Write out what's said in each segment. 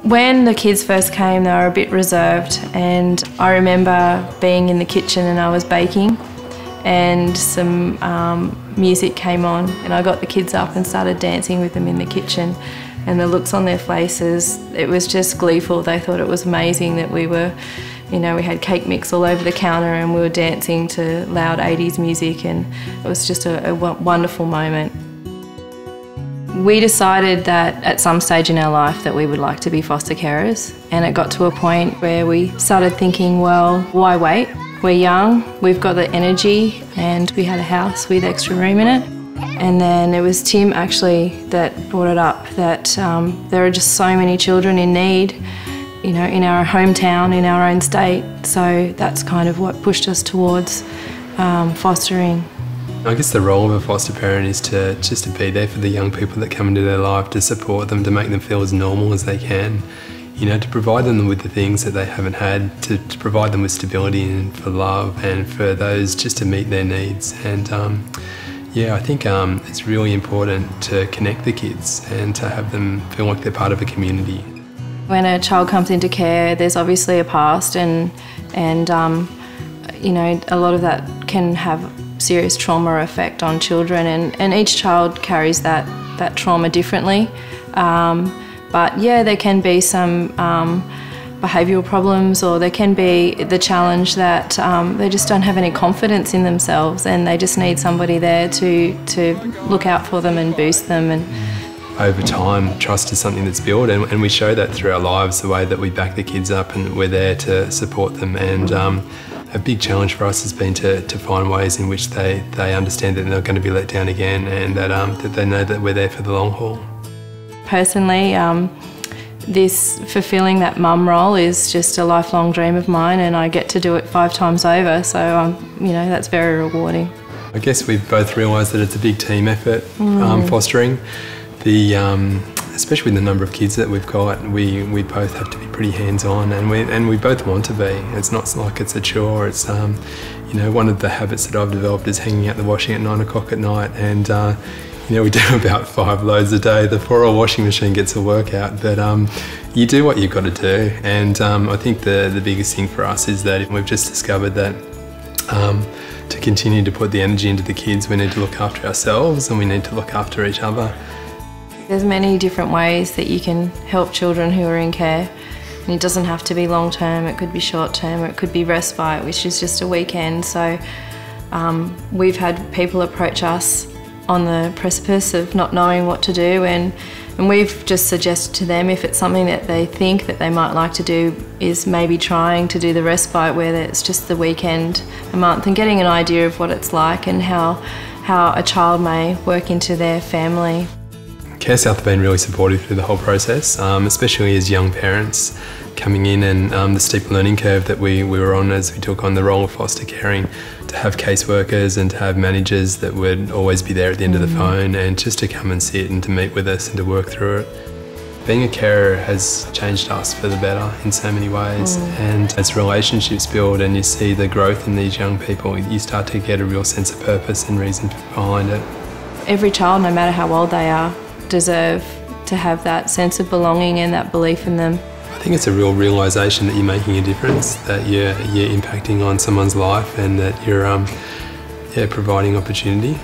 When the kids first came, they were a bit reserved, and I remember being in the kitchen and I was baking, and some music came on, and I got the kids up and started dancing with them in the kitchen, and the looks on their faces, it was just gleeful. They thought it was amazing that we were, you know, we had cake mix all over the counter and we were dancing to loud 80s music, and it was just a wonderful moment. We decided that at some stage in our life that we would like to be foster carers, and it got to a point where we started thinking, well, why wait? We're young, we've got the energy, and we had a house with extra room in it. And then it was Tim actually that brought it up, that there are just so many children in need, you know, in our hometown, in our own state. So that's kind of what pushed us towards fostering. I guess the role of a foster parent is just to be there for the young people that come into their life, to support them, to make them feel as normal as they can, you know, to provide them with the things that they haven't had, to provide them with stability and for love, and for those just to meet their needs. And yeah, I think it's really important to connect the kids and to have them feel like they're part of a community. When a child comes into care, there's obviously a past, and you know, a lot of that can have serious trauma effect on children, and each child carries that trauma differently. But yeah, there can be some behavioural problems, or there can be the challenge that they just don't have any confidence in themselves, and they just need somebody there to look out for them and boost them. And over time, trust is something that's built, and we show that through our lives, the way that we back the kids up and we're there to support them. And a big challenge for us has been to find ways in which they understand that they're not going to be let down again, and that they know that we're there for the long haul. Personally, this fulfilling that mum role is just a lifelong dream of mine, and I get to do it 5 times over, so you know, that's very rewarding. I guess we've both realised that it's a big team effort, fostering. Especially with the number of kids that we've got, we both have to be pretty hands-on, and we both want to be. It's not like it's a chore. It's you know, one of the habits that I've developed is hanging out the washing at 9 o'clock at night, and you know, we do about 5 loads a day. The poor old washing machine gets a workout, but you do what you've got to do. And I think the biggest thing for us is that we've just discovered that to continue to put the energy into the kids, we need to look after ourselves and we need to look after each other. There's many different ways that you can help children who are in care, and it doesn't have to be long term, it could be short term, or it could be respite, which is just a weekend. So we've had people approach us on the precipice of not knowing what to do, and we've just suggested to them, if it's something that they think that they might like to do, is maybe trying to do the respite where it's just the weekend a month, and getting an idea of what it's like and how a child may work into their family. CareSouth have been really supportive through the whole process, especially as young parents coming in, and the steep learning curve that we were on as we took on the role of foster caring, to have caseworkers and to have managers that would always be there at the end of the phone, and just to come and sit and to meet with us and to work through it. Being a carer has changed us for the better in so many ways, and as relationships build and you see the growth in these young people, you start to get a real sense of purpose and reason behind it. Every child, no matter how old they are, deserve to have that sense of belonging and that belief in them. I think it's a real realisation that you're making a difference, that you're impacting on someone's life, and that you're providing opportunity.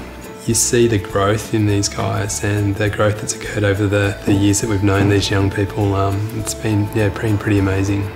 You see the growth in these guys and the growth that's occurred over the years that we've known these young people. It's been pretty amazing.